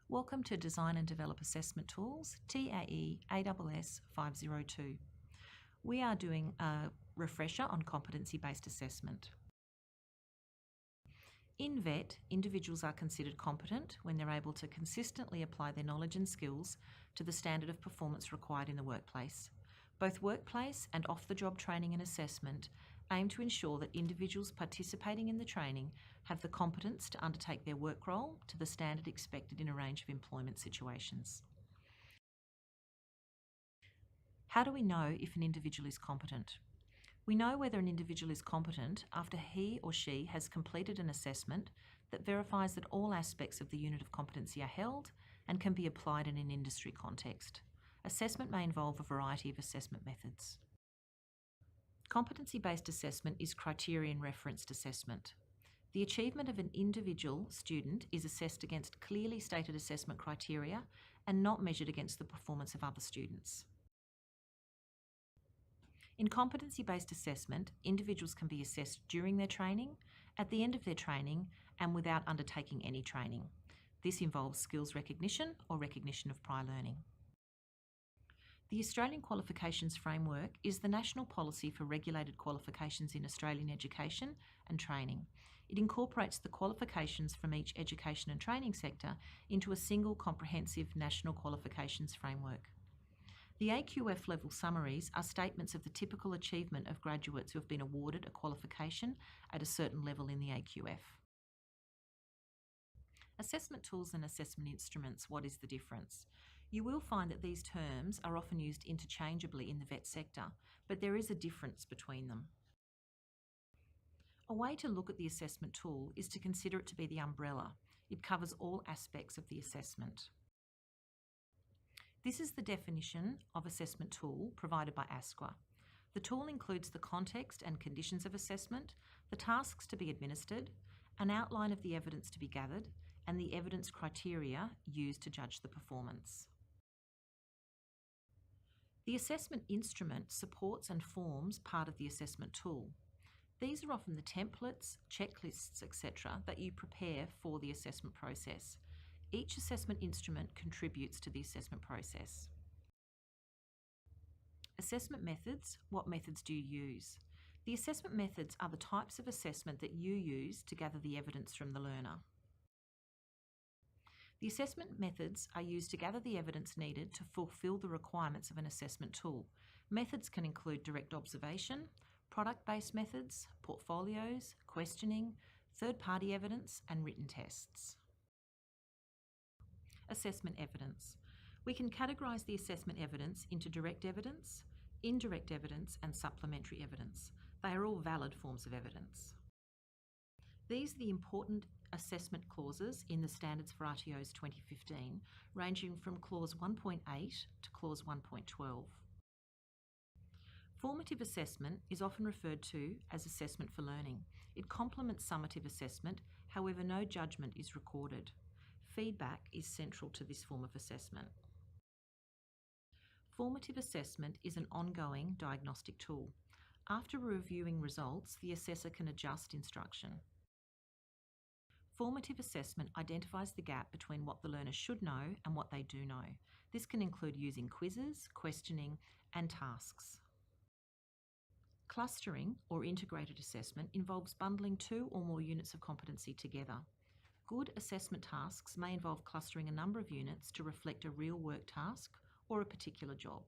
Welcome to Design and Develop Assessment Tools, TAEASS502. We are doing a refresher on competency-based assessment. In VET, individuals are considered competent when they're able to consistently apply their knowledge and skills to the standard of performance required in the workplace. Both workplace and off-the-job training and assessment aim to ensure that individuals participating in the training have the competence to undertake their work role to the standard expected in a range of employment situations. How do we know if an individual is competent? We know whether an individual is competent after he or she has completed an assessment that verifies that all aspects of the unit of competency are held and can be applied in an industry context. Assessment may involve a variety of assessment methods. Competency-based assessment is criterion-referenced assessment. The achievement of an individual student is assessed against clearly stated assessment criteria and not measured against the performance of other students. In competency-based assessment, individuals can be assessed during their training, at the end of their training, and without undertaking any training. This involves skills recognition or recognition of prior learning. The Australian Qualifications Framework is the national policy for regulated qualifications in Australian education and training. It incorporates the qualifications from each education and training sector into a single comprehensive national qualifications framework. The AQF level summaries are statements of the typical achievement of graduates who have been awarded a qualification at a certain level in the AQF. Assessment tools and assessment instruments, what is the difference? You will find that these terms are often used interchangeably in the VET sector, but there is a difference between them. A way to look at the assessment tool is to consider it to be the umbrella. It covers all aspects of the assessment. This is the definition of assessment tool provided by ASQA. The tool includes the context and conditions of assessment, the tasks to be administered, an outline of the evidence to be gathered, and the evidence criteria used to judge the performance. The assessment instrument supports and forms part of the assessment tool. These are often the templates, checklists, etc. that you prepare for the assessment process. Each assessment instrument contributes to the assessment process. Assessment methods. What methods do you use? The assessment methods are the types of assessment that you use to gather the evidence from the learner. The assessment methods are used to gather the evidence needed to fulfil the requirements of an assessment tool. Methods can include direct observation, product-based methods, portfolios, questioning, third-party evidence, and written tests. Assessment evidence. We can categorise the assessment evidence into direct evidence, indirect evidence, and supplementary evidence. They are all valid forms of evidence. These are the important assessment clauses in the Standards for RTOs 2015, ranging from Clause 1.8 to Clause 1.12. Formative assessment is often referred to as assessment for learning. It complements summative assessment, however no judgment is recorded. Feedback is central to this form of assessment. Formative assessment is an ongoing diagnostic tool. After reviewing results, the assessor can adjust instruction. Formative assessment identifies the gap between what the learner should know and what they do know. This can include using quizzes, questioning, and tasks. Clustering or integrated assessment involves bundling two or more units of competency together. Good assessment tasks may involve clustering a number of units to reflect a real work task or a particular job.